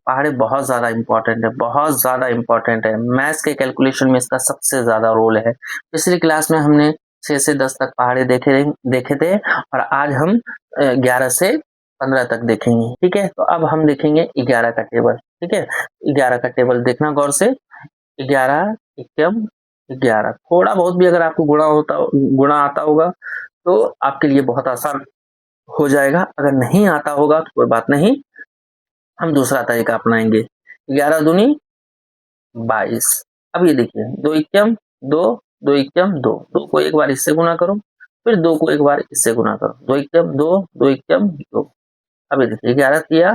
पहाड़े बहुत ज्यादा इंपॉर्टेंट है, बहुत ज्यादा इंपॉर्टेंट है। मैथ्स के कैलकुलेशन में इसका सबसे ज्यादा रोल है। पिछली क्लास में हमने 6 से 10 तक पहाड़े देखे थे और आज हम 11 से 15 तक देखेंगे। ठीक है, तो अब हम देखेंगे 11 का टेबल। ठीक है, 11 का टेबल देखना गौर से। 11 एकम 11, थोड़ा बहुत भी अगर आपको गुणा आता होगा तो आपके लिए बहुत आसान हो जाएगा। अगर नहीं आता होगा तो कोई बात नहीं, हम दूसरा तरीका अपनाएंगे। 11 दूनी 22। अब ये देखिए, 2 एकम 2, 2 एकम 2, 2 को एक बार इससे गुना करो, फिर 2 को एक बार इससे गुना करो, 2 एकम 2, 2 एकम 2। अब ये देखिए, 11 तिया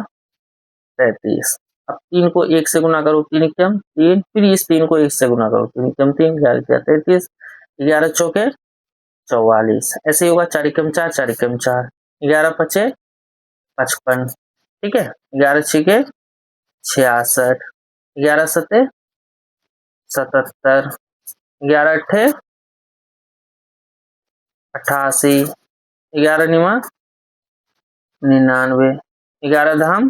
33। अब 3 को 1 से गुना करो, 3 एकम 3, फिर इस 3 को 1 से गुना करो, 3 एकम 3, 11 तिया 33, 11 चौके 44। ऐसे ही होगा, 4 एकम 4, 4 एकम 4, 11 पचे 55। ठीक है, 11 छिके 66, 11 सते 77, 11 अट्ठे 88, 11 निमा 99, 11 धाम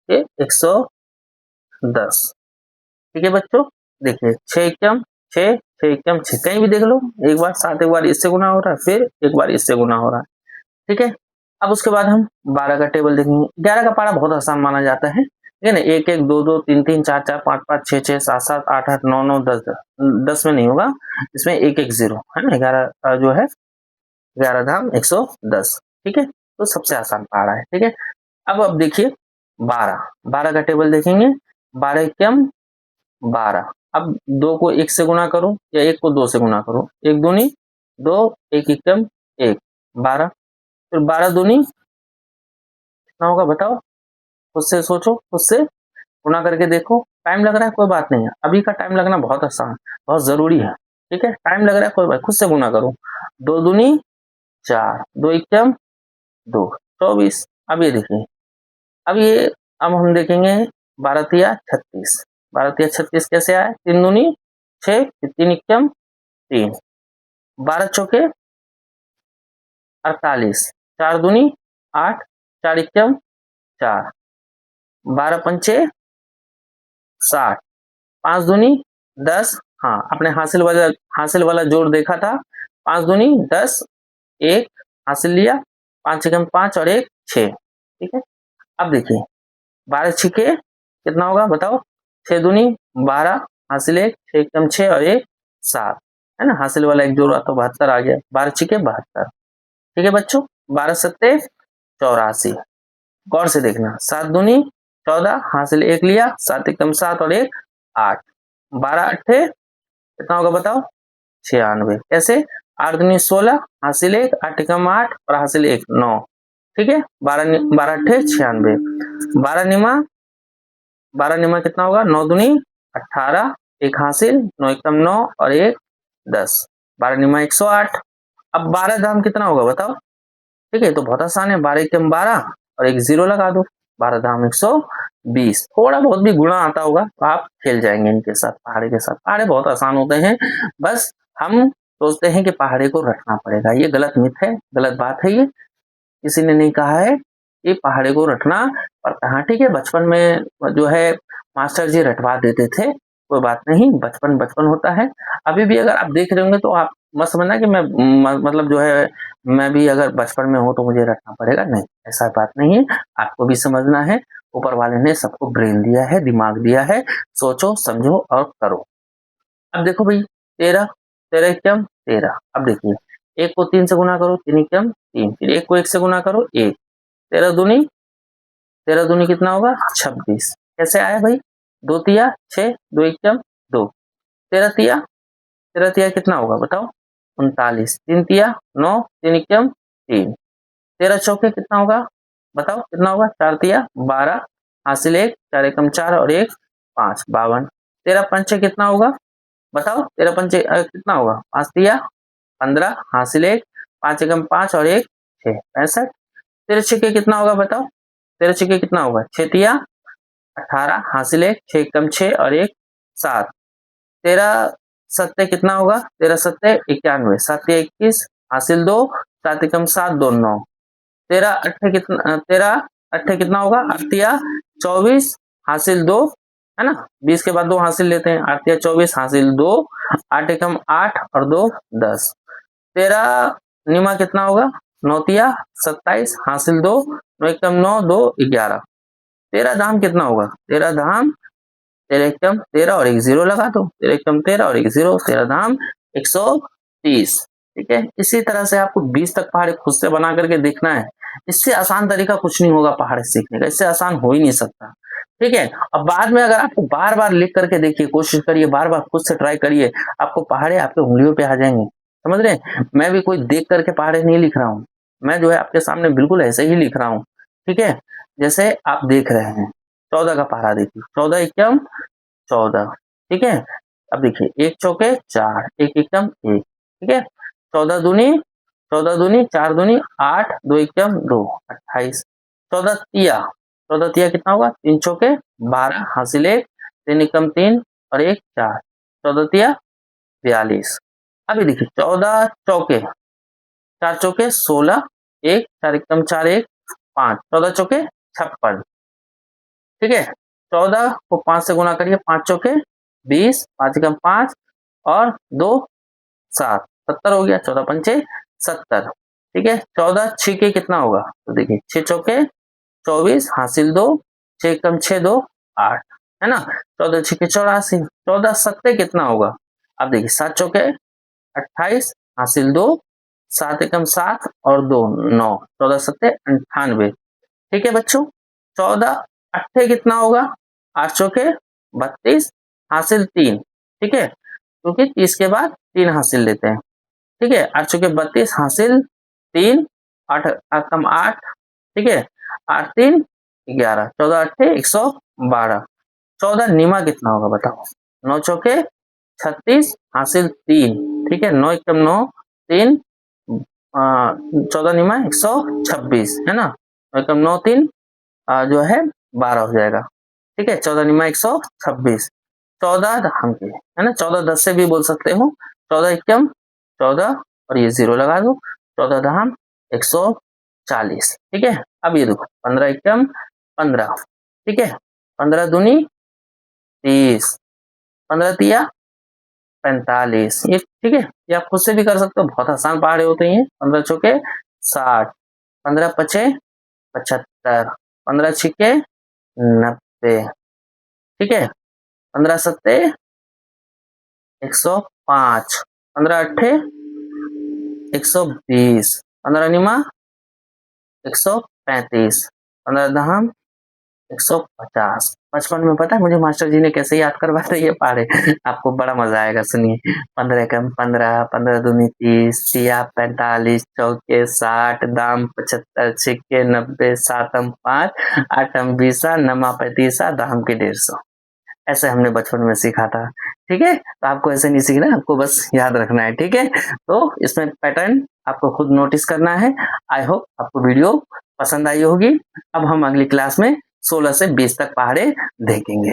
के 110। ठीक है बच्चों, देखिए 6 एकम 6, 6 एकम 6, कहीं भी देख लो, एक बार 7 एक बार इससे गुना हो रहा है, फिर एक बार इससे गुना हो रहा है। ठीक है, अब उसके बाद हम 12 का टेबल देखेंगे। 11 का पारा बहुत आसान माना जाता है, ठीक है ना। 1 1 2 2 3 3 4 4 5 5 6 6 7 7 8 8 9 9 10 10 में नहीं होगा, इसमें 1 1 0 है ना। 11 जो है 11 धाम 110। ठीक है, तो सबसे आसान पहाड़ा है। ठीक है, अब देखिए 12, 12 का टेबल देखेंगे। 12 एकम 12। अब 2 को 1 से गुना करो या 1 को 2 से गुना करो, 1 दूनी 2, 1 एकम 1, 12, फिर 12 दूनी कितना होगा बताओ, खुद से सोचो, खुद से गुना करके देखो। टाइम लग रहा है कोई बात नहीं है, अभी का टाइम लगना बहुत आसान, बहुत जरूरी है। ठीक है, टाइम लग रहा है कोई बात, खुद से गुना करो। 2 दूनी 4, 2 एकम 2, 24। अब ये देखिए, अब हम देखेंगे 12 तिया 36। 12 तिया 36 कैसे आया, 3 दूनी 6, 3 एकम 3, 12 चौके 48, 4 दूनी 8, 4 एकम 4, 12 पंचे 60, 5 दूनी 10। हाँ, आपने हासिल वाला जोड़ देखा था, 5 दूनी 10, 1 हासिल लिया, 5 एकम 5 और 1 6। ठीक है, अब देखिए 12 छिके कितना होगा बताओ, 6 दूनी 12 हासिल 1, 6 एकम 6 और 1 7, है ना। हासिल वाला एक जोड़ा तो 72 आ गया, 12 छिके 72। ठीक है बच्चों, 12 सत्ते 84। गौर से देखना, 7 दूनी 14 हासिल 1 लिया, 7 एकम 7 और 1 8, 12 अट्ठे कितना होगा बताओ, 96। कैसे, 8 दूनी 16 हासिल 1, 8 एकम 8 और हासिल 1 9। ठीक है, 12 अट्ठे 96, 12 निमा 12 निमा कितना होगा, 9 दूनी 18, 1 हासिल, 9 एकम 9 और 1 10, 12 निमा 108। अब 12 दाम कितना होगा बताओ। ठीक है, तो बहुत आसान है, 12 एकम 12 और एक 0 लगा दो, 12 धाम 120। थोड़ा बहुत भी गुणा आता होगा तो आप खेल जाएंगे इनके साथ, पहाड़े के साथ। पहाड़े बहुत आसान होते हैं, बस हम सोचते हैं कि पहाड़े को रटना पड़ेगा। ये गलत मिथ है, गलत बात है। ये किसी ने नहीं कहा है कि पहाड़े को रटना पड़ता। हाँ ठीक है, बचपन में जो है मास्टर जी रटवा देते थे, कोई बात नहीं, बचपन बचपन होता है। अभी भी अगर आप देख रहे होंगे तो आप मत समझना कि मैं मतलब जो है मैं भी अगर बचपन में हूँ तो मुझे रटना पड़ेगा, नहीं, ऐसा बात नहीं है। आपको भी समझना है, ऊपर वाले ने सबको ब्रेन दिया है, दिमाग दिया है, सोचो समझो और करो। अब देखो भाई, 13, 13 एकम 13। अब देखिए, 1 को 3 से गुना करो, 3 एकम 3, फिर 1 को 1 से गुना करो 1, 13 दूनी कितना होगा 26। कैसे आया भाई, 2 तिया 6, 2 एकम 2, 13 तिया 13 तिया कितना होगा बताओ 39, 3 तिया 9, 3 एकम 3, 13 चौके कितना होगा बताओ, कितना होगा, 4 तिया 12 हासिल 1, 4 एकम 4 और 1 5 52, 13 पंचे कितना होगा बताओ, 13 पंचे कितना होगा, 5 तिया 15 हासिल 1, 5 एकम 5 और 1 6 65, 13 छक्के कितना होगा बताओ, 13 छक्के कितना होगा, 6 तिया 18 हासिल 1, 6 एकम 6 और 1 7, 13 सत्ते कितना होगा, 13 सत्ते 91, 7 तिया 21 हासिल 2, 7 एकम 7 2 9, 13 अट्ठे कितना होगा, 8 तिया 24 हासिल 2, है ना, 20 के बाद 2 हासिल लेते हैं, 8 या 24 हासिल 2, 8 एकम 8 और 2 10, 13 निमा कितना होगा, 9 तिया 27 हासिल 2, 9 एकम 9 2 11, 13 धाम कितना होगा, 13 धाम 13 एकम 13 और एक 0 लगा दो, 13 एकम 13 और एक 0, 13 धाम 130। ठीक है, इसी तरह से आपको 20 तक पहाड़े खुद से बना करके देखना है। इससे आसान तरीका कुछ नहीं होगा पहाड़े सीखने का, इससे आसान हो ही नहीं सकता। ठीक है, अब बाद में अगर आपको बार बार लिख करके देखिए, कोशिश करिए, बार बार खुद से ट्राई करिए, आपको पहाड़े आपके उंगलियों पे आ जाएंगे। समझ रहे हैं, मैं भी कोई देख करके पहाड़े नहीं लिख रहा हूँ, मैं जो है आपके सामने बिल्कुल ऐसे ही लिख रहा हूँ। ठीक है, जैसे आप देख रहे हैं 14 का पहाड़ा देखिए, 14 एकम 14। ठीक है, अब देखिए 1 चौके 4, 1 एकम 1। ठीक है, 14 दूनी 4 दूनी 8, 2 एकम 2 28, 14 तिया, 14 तिया कितना होगा, 3 चौके 12 हासिल 1, 3 एकम 3 और 1 4, 14 तिया 42। अभी देखिए 14 चौके 4 चौके 16, 1 4 एकम 4 1 5, 14 चौके 56। ठीक है, 14 को 5 से गुना करिए, 5 चौके 20, 5 एकम 5 और 2 7, 70 हो गया, 14 पंचे 70। ठीक है, 14 छिके कितना होगा, तो देखिए 6 चौके 24 हासिल 2, 6 एकम 6 2 8, है ना, 14 छिके 84, 14 सत्ते कितना होगा, अब देखिए 7 चौके 28 हासिल 2, 7 एकम 7 और 2 9, 14 सत्ते 98। ठीक है बच्चों, 14 अट्ठे कितना होगा, 8 चौके 32 हासिल 3। ठीक है, क्योंकि 30 के बाद 3 हासिल लेते हैं। ठीक है, 8 चौके 32 हासिल 3, 8 कम 8। ठीक है, 8 3 11, 14 अट्ठे 112। 14 निमा कितना होगा बताओ, 9 चौके 36 हासिल 3। ठीक है, 9 एकम 9 3, 14 निमा 126, है ना, 9 एकम 9 3 जो है 12 हो जाएगा। ठीक है, 14 निमा 126, 14 धाम के, है ना, 14 10 से भी बोल सकते हो, 14 एकम 14 और ये 0 लगा दो, 14 धाम 140। ठीक है, अब ये देखो 15 एकम 15। ठीक है, 15 दूनी 30, 15 तिया 45। ये ठीक है, ये आप खुद से भी कर सकते हो, बहुत आसान पहाड़े होते हैं। 15 चौके 60, 15 पचे 75, 15 छिके 90। ठीक है, 15 सत्ते 105, 15 अट्ठे 120, 15 निमा 135, 15 दहम 150। बचपन में पता है मुझे मास्टर जी ने कैसे याद करवाते ये पहाड़े, आपको बड़ा मजा आएगा, सुनिए। 15 एकम 15, 15 दूनी 30, तिया 45, चौके 60, दाम 75, छिक्के 90, सातम 5, आठम 20, नमा 35, दाम के 150। ऐसे हमने बचपन में सीखा था। ठीक है, तो आपको ऐसे नहीं सीखना है, आपको बस याद रखना है। ठीक है, तो इसमें पैटर्न आपको खुद नोटिस करना है। आई होप आपको वीडियो पसंद आई होगी। अब हम अगली क्लास में 16 से 20 तक पहाड़े देखेंगे।